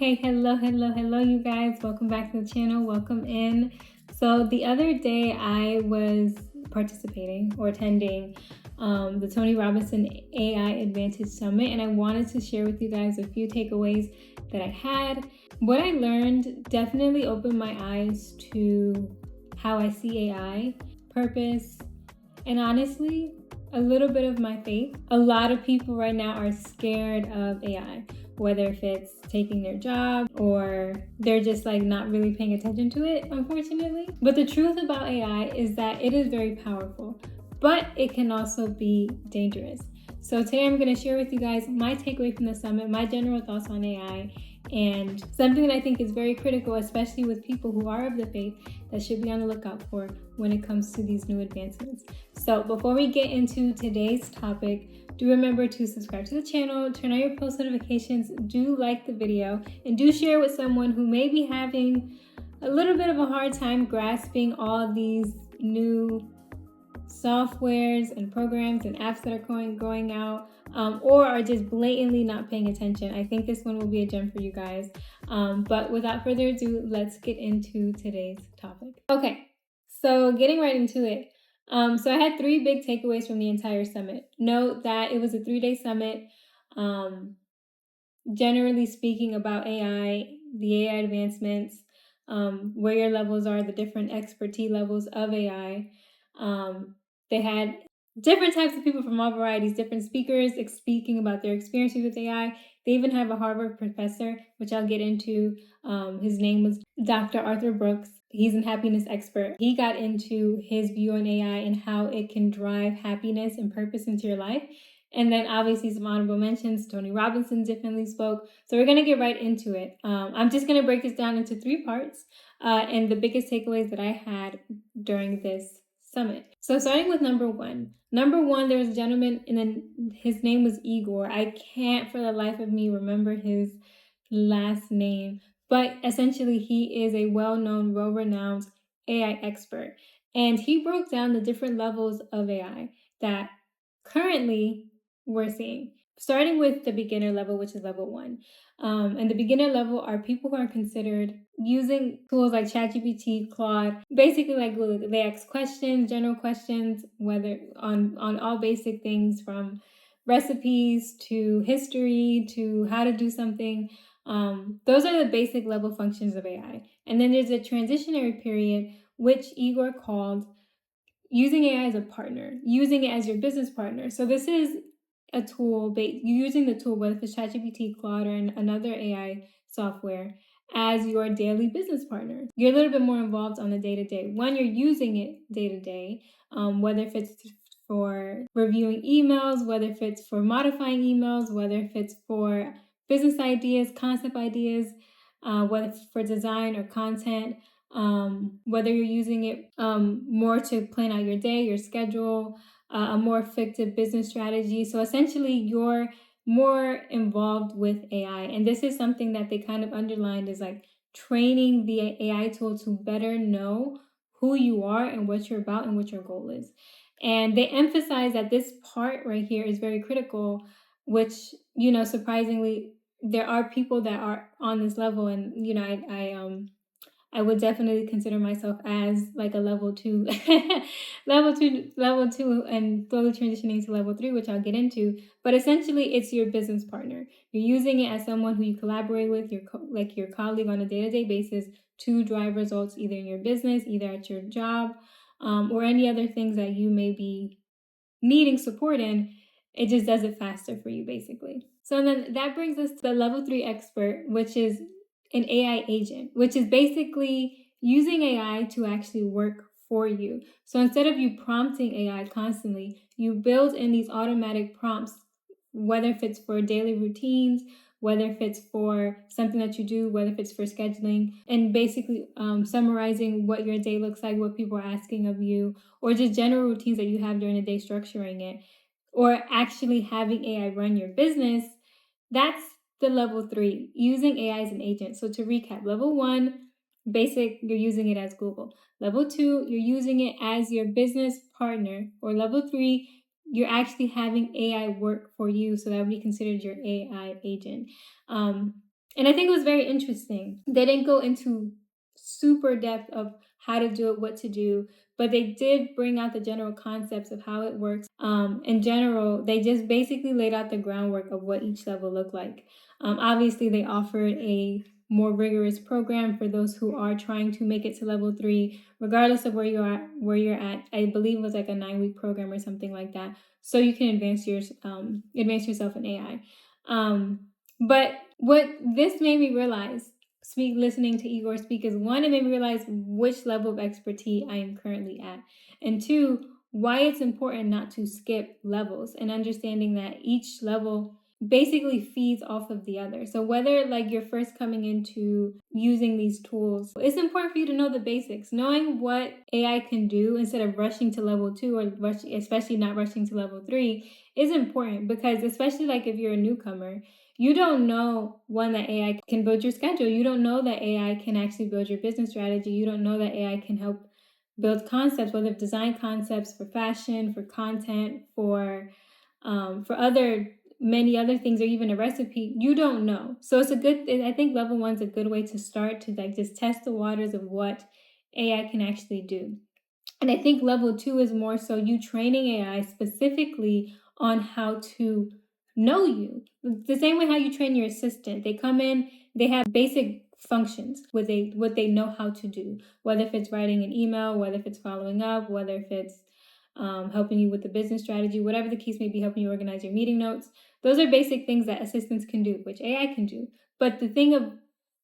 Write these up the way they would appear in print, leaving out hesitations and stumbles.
Okay, hello, you guys. Welcome back to the channel. Welcome in. So the other day I was participating or attending the Tony Robbins AI Advantage Summit, and I wanted to share with you guys a few takeaways that I had. What I learned definitely opened my eyes to how I see AI, purpose, and honestly, a little bit of my faith. A lot of people right now are scared of AI, whether if it's taking their job or they're just like not really paying attention to it, unfortunately. But the truth about AI is that it is very powerful, but it can also be dangerous. So today I'm going to share with you guys my takeaway from the summit, my general thoughts on AI, and something that I think is very critical, especially with people who are of the faith, that should be on the lookout for when it comes to these new advancements. So before we get into today's topic, do remember to subscribe to the channel, turn on your post notifications, do like the video, and do share with someone who may be having a little bit of a hard time grasping all these new softwares and programs and apps that are going out, or are just blatantly not paying attention. I think this one will be a gem for you guys. But without further ado, let's get into today's topic. Okay, so getting right into it. So I had 3 big takeaways from the entire summit. Note that it was a 3-day summit. Generally speaking about AI, the AI advancements, where your levels are, the different expertise levels of AI. They had different types of people from all varieties, different speakers speaking about their experiences with AI. They even have a Harvard professor, which I'll get into. His name was Dr. Arthur Brooks. He's a happiness expert. He got into his view on AI and how it can drive happiness and purpose into your life. And then obviously some honorable mentions. Tony Robbins definitely spoke. So we're going to get right into it. I'm just going to break this down into 3 parts and the biggest takeaways that I had during this summit. So starting with number one, there was a gentleman and then his name was Igor. I can't for the life of me remember his last name, but essentially he is a well-known, well-renowned AI expert. And he broke down the different levels of AI that currently we're seeing, starting with the beginner level, which is level 1. And the beginner level are people who are considered using tools like ChatGPT, Claude, basically like Google. They ask questions, general questions, whether on all basic things from recipes to history to how to do something. Those are the basic level functions of AI. And then there's a transitionary period, which Igor called using AI as a partner, using it as your business partner. So this is a tool, using the tool, whether it's ChatGPT, Claude, or another AI software, as your daily business partner. You're a little bit more involved on the day-to-day. When you're using it day-to-day, whether if it's for reviewing emails, whether if it's for modifying emails, whether if it's for business ideas, concept ideas, whether it's for design or content, whether you're using it more to plan out your day, your schedule, a more effective business strategy. So essentially, you're more involved with AI. And this is something that they kind of underlined is like training the AI tool to better know who you are and what you're about and what your goal is. And they emphasize that this part right here is very critical, which, surprisingly, there are people that are on this level. And, I would definitely consider myself as like a level 2, level 2, and slowly transitioning to level 3, which I'll get into. But essentially, it's your business partner. You're using it as someone who you collaborate with, your colleague on a day-to-day basis to drive results either in your business, either at your job, or any other things that you may be needing support in. It just does it faster for you, basically. So then that brings us to the level 3 expert, which is an AI agent, which is basically using AI to actually work for you. So instead of you prompting AI constantly, you build in these automatic prompts, whether if it's for daily routines, whether if it's for something that you do, whether if it's for scheduling, and basically summarizing what your day looks like, what people are asking of you, or just general routines that you have during the day, structuring it, or actually having AI run your business. That's the level 3, using AI as an agent. So to recap, level 1, basic, you're using it as Google. Level 2, you're using it as your business partner. Or level 3, you're actually having AI work for you. So that would be considered your AI agent. And I think it was very interesting. They didn't go into super depth of how to do it, what to do, but they did bring out the general concepts of how it works. In general, they just basically laid out the groundwork of what each level looked like. Obviously, they offered a more rigorous program for those who are trying to make it to level 3, regardless of where you're at. I believe it was like a 9-week program or something like that, so you can advance yourself in AI. But what this made me realize, listening to Igor speak, is one, it made me realize which level of expertise I am currently at, and two, why it's important not to skip levels, and understanding that each level basically feeds off of the other. So whether like you're first coming into using these tools, it's important for you to know the basics. Knowing what AI can do instead of rushing to level 2 or especially not rushing to level 3 is important, because especially like if you're a newcomer, you don't know, one, that AI can build your schedule. You don't know that AI can actually build your business strategy. You don't know that AI can help build concepts, whether design concepts for fashion, for content, for many other things, or even a recipe. You don't know. So it's I think level 1's a good way to start, to like just test the waters of what AI can actually do. And I think level 2 is more so you training AI specifically on how to know you. The same way how you train your assistant. They come in, they have basic functions, what they know how to do, whether if it's writing an email, whether if it's following up, whether if it's helping you with the business strategy, whatever the case may be, helping you organize your meeting notes. Those are basic things that assistants can do, which AI can do. But the thing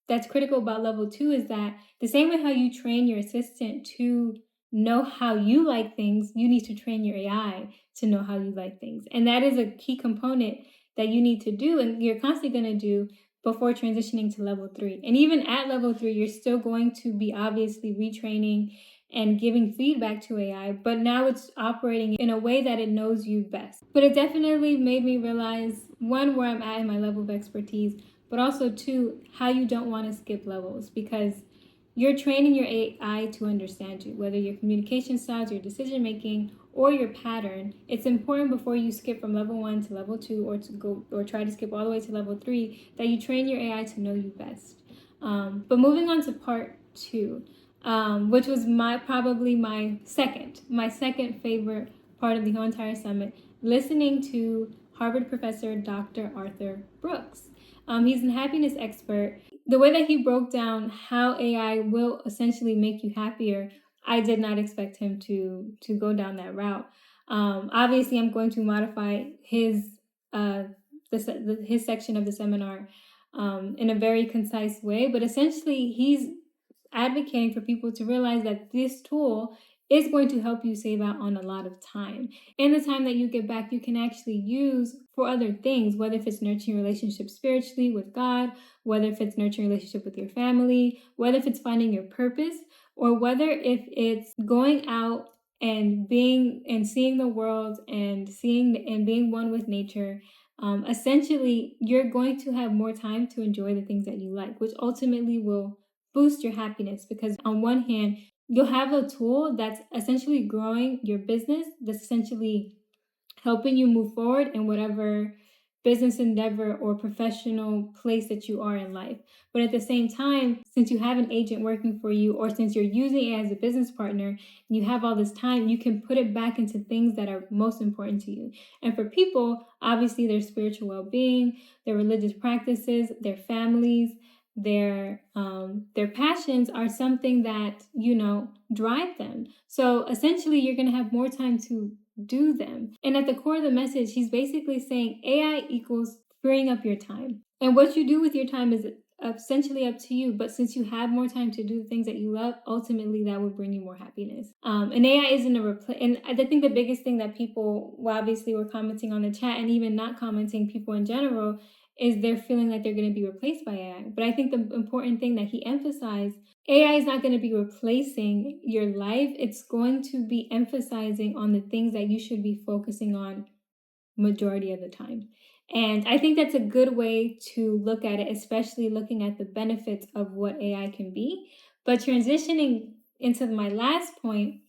that's critical about level 2 is that the same way how you train your assistant to know how you like things, you need to train your AI to know how you like things. And that is a key component that you need to do, and you're constantly going to do before transitioning to level 3. And even at level 3, you're still going to be obviously retraining and giving feedback to AI, but now it's operating in a way that it knows you best. But it definitely made me realize, one, where I'm at in my level of expertise, but also two, how you don't want to skip levels, because you're training your AI to understand you, whether your communication styles, your decision making, or your pattern. It's important before you skip from level 1 to level 2, or try to skip all the way to level 3, that you train your AI to know you best. But moving on to part 2, which was probably my second favorite part of the whole entire summit, listening to Harvard professor Dr. Arthur Brooks. He's a happiness expert. The way that he broke down how AI will essentially make you happier, I did not expect him to go down that route. Obviously, I'm going to modify his section of the seminar in a very concise way, but essentially he's advocating for people to realize that this tool is going to help you save out on a lot of time. And the time that you get back, you can actually use for other things, whether if it's nurturing relationships spiritually with God, whether if it's nurturing relationship with your family, whether if it's finding your purpose, or whether if it's going out and seeing the world and being one with nature. Essentially, you're going to have more time to enjoy the things that you like, which ultimately will boost your happiness, because on one hand, you'll have a tool that's essentially growing your business, that's essentially helping you move forward in whatever business endeavor or professional place that you are in life. But at the same time, since you have an agent working for you, or since you're using it as a business partner, and you have all this time, you can put it back into things that are most important to you. And for people, obviously their spiritual well-being, their religious practices, their families, their passions are something that drive them. So essentially, you're going to have more time to do them. And at the core of the message, he's basically saying AI equals freeing up your time, and what you do with your time is essentially up to you. But since you have more time to do the things that you love, ultimately that will bring you more happiness. And AI isn't a replace. And I think the biggest thing that people, obviously were commenting on the chat, and even not commenting, people in general, is they're feeling like they're going to be replaced by AI. But I think the important thing that he emphasized, AI is not going to be replacing your life. It's going to be emphasizing on the things that you should be focusing on majority of the time. And I think that's a good way to look at it, especially looking at the benefits of what AI can be. But transitioning into my last point,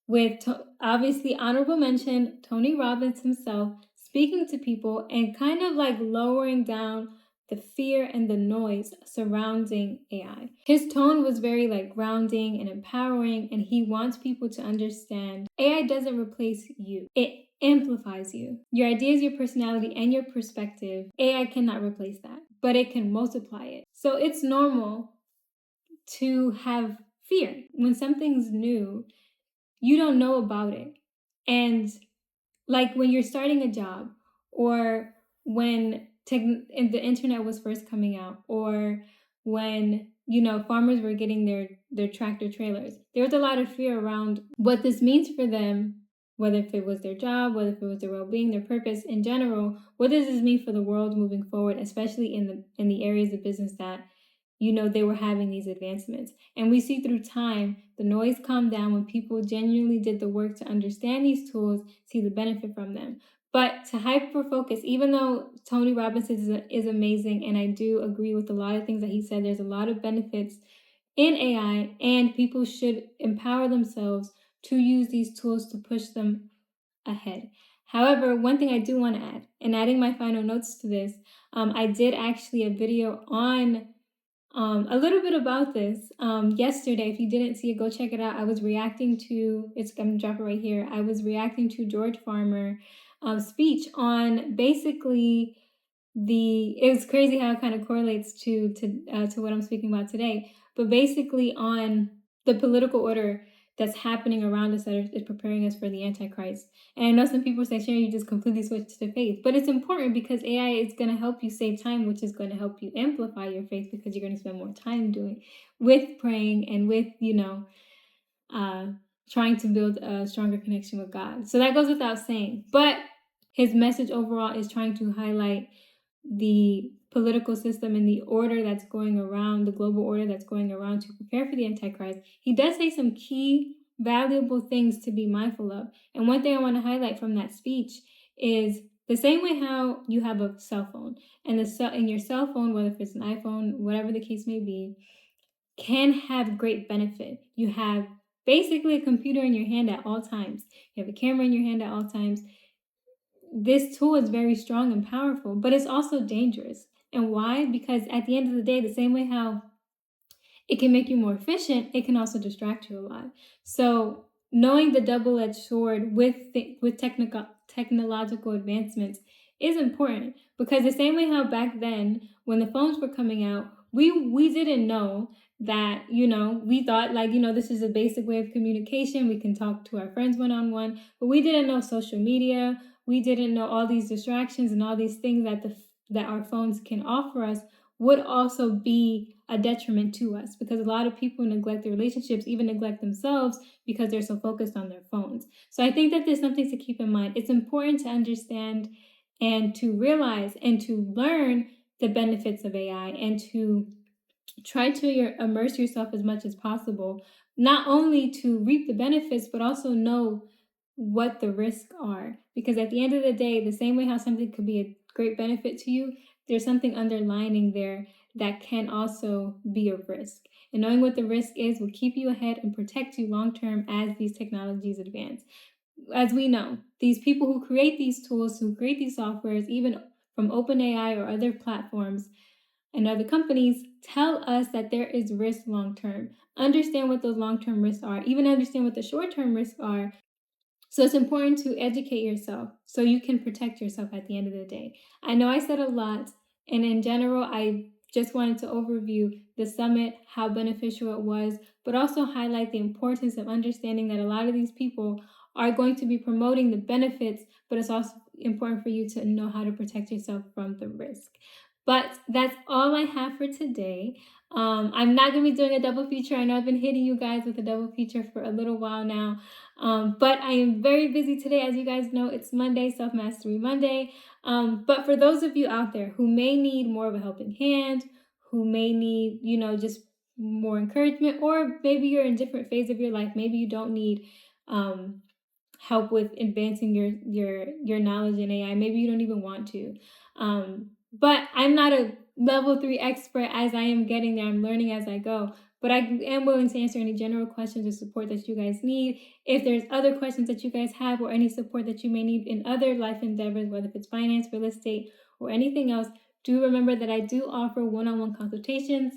with obviously honorable mention, Tony Robbins himself speaking to people and kind of like lowering down the fear and the noise surrounding AI. His tone was very grounding and empowering, and he wants people to understand AI doesn't replace you. It amplifies you. Your ideas, your personality, and your perspective, AI cannot replace that, but it can multiply it. So it's normal to have fear. When something's new, you don't know about it. And when you're starting a job, or when the internet was first coming out, or when farmers were getting their tractor trailers, there was a lot of fear around what this means for them, whether if it was their job, whether if it was their well-being, their purpose in general. What does this mean for the world moving forward, especially in the areas of business that they were having these advancements? And we see through time, the noise calmed down when people genuinely did the work to understand these tools, see the benefit from them. But to hyper-focus, even though Tony Robbins is amazing, and I do agree with a lot of things that he said, there's a lot of benefits in AI, and people should empower themselves to use these tools to push them ahead. However, one thing I do want to add, and adding my final notes to this, I did actually a video on a little bit about this yesterday. If you didn't see it, go check it out. I was reacting to, I'm going to drop it right here. I was reacting to George Farmer's speech on basically it's crazy how it kind of correlates to what I'm speaking about today, but basically on the political order that's happening around us that is preparing us for the Antichrist. And I know some people say, Sharon, you just completely switched to faith. But it's important because AI is going to help you save time, which is going to help you amplify your faith, because you're going to spend more time with praying and with, trying to build a stronger connection with God. So that goes without saying. But his message overall is trying to highlight the political system and the order that's going around, the global order that's going around to prepare for the Antichrist. He does say some key, valuable things to be mindful of. And one thing I want to highlight from that speech is the same way how you have a cell phone, and your cell phone, whether if it's an iPhone, whatever the case may be, can have great benefit. You have basically a computer in your hand at all times. You have a camera in your hand at all times. This tool is very strong and powerful, but it's also dangerous. And why? Because at the end of the day, the same way how it can make you more efficient, it can also distract you a lot. So knowing the double-edged sword with technological advancements is important, because the same way how back then, when the phones were coming out, we didn't know that, we thought this is a basic way of communication. We can talk to our friends one-on-one, but we didn't know social media. We didn't know all these distractions and all these things that our phones can offer us would also be a detriment to us, because a lot of people neglect their relationships, even neglect themselves, because they're so focused on their phones. So I think that there's something to keep in mind. It's important to understand and to realize and to learn the benefits of AI, and to try to immerse yourself as much as possible, not only to reap the benefits, but also know what the risks are. Because at the end of the day, the same way how something could be a great benefit to you, there's something underlining there that can also be a risk. And knowing what the risk is will keep you ahead and protect you long term as these technologies advance. As we know, these people who create these tools, who create these softwares, even from OpenAI or other platforms and other companies, tell us that there is risk long term. Understand what those long term risks are, even understand what the short term risks are. So it's important to educate yourself so you can protect yourself at the end of the day. I know I said a lot, and in general, I just wanted to overview the summit, how beneficial it was, but also highlight the importance of understanding that a lot of these people are going to be promoting the benefits, but it's also important for you to know how to protect yourself from the risk. But that's all I have for today. I'm not going to be doing a double feature. I know I've been hitting you guys with a double feature for a little while now. But I am very busy today. As you guys know, it's Monday, Self-Mastery Monday. But for those of you out there who may need more of a helping hand, who may need, just more encouragement, or maybe you're in a different phase of your life, maybe you don't need help with advancing your knowledge in AI. Maybe you don't even want to. But I'm not a level 3 expert, as I am getting there. I'm learning as I go. But I am willing to answer any general questions or support that you guys need. If there's other questions that you guys have, or any support that you may need in other life endeavors, whether it's finance, real estate, or anything else, Do remember that I do offer one-on-one consultations.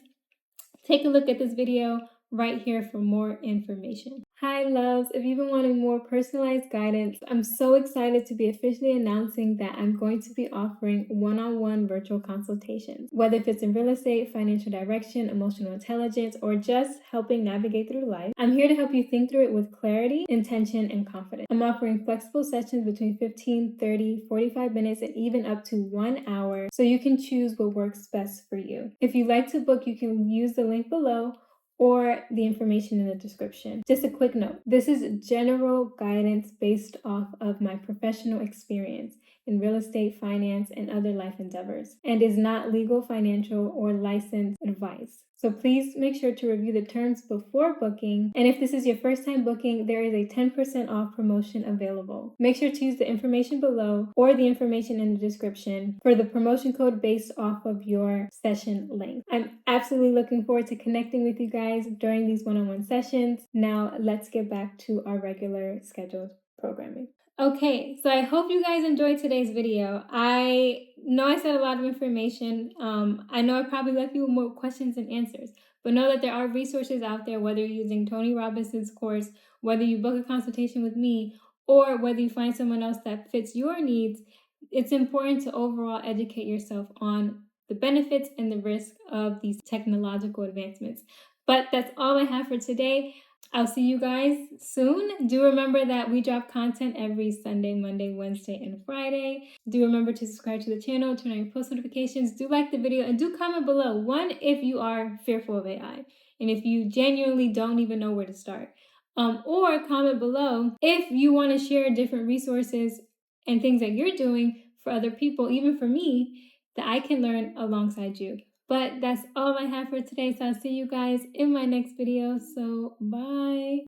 Take a look at this video right here for more information. Hi loves, if you've been wanting more personalized guidance, I'm so excited to be officially announcing that I'm going to be offering one-on-one virtual consultations. Whether if it's in real estate, financial direction, emotional intelligence, or just helping navigate through life, I'm here to help you think through it with clarity, intention, and confidence. I'm offering flexible sessions between 15, 30, 45 minutes, and even up to 1 hour, so you can choose what works best for you. If you'd like to book, you can use the link below or the information in the description. Just a quick note, this is general guidance based off of my professional experience in real estate, finance, and other life endeavors, and is not legal, financial, or licensed advice. So please make sure to review the terms before booking. And if this is your first time booking, there is a 10% off promotion available. Make sure to use the information below or the information in the description for the promotion code based off of your session length. I'm absolutely looking forward to connecting with you guys during these one-on-one sessions. Now let's get back to our regular scheduled programming. Okay, so I hope you guys enjoyed today's video. I know I said a lot of information. I know I probably left you with more questions and answers, but know that there are resources out there, whether you're using Tony Robbins' course, whether you book a consultation with me, or whether you find someone else that fits your needs. It's important to overall educate yourself on the benefits and the risk of these technological advancements. But that's all I have for today. I'll see you guys soon. Do remember that we drop content every Sunday, Monday, Wednesday, and Friday. Do remember to subscribe to the channel, turn on your post notifications, do like the video, and do comment below. One, if you are fearful of AI, and if you genuinely don't even know where to start. Or comment below if you want to share different resources and things that you're doing for other people, even for me, that I can learn alongside you. But that's all I have for today. So I'll see you guys in my next video. So bye.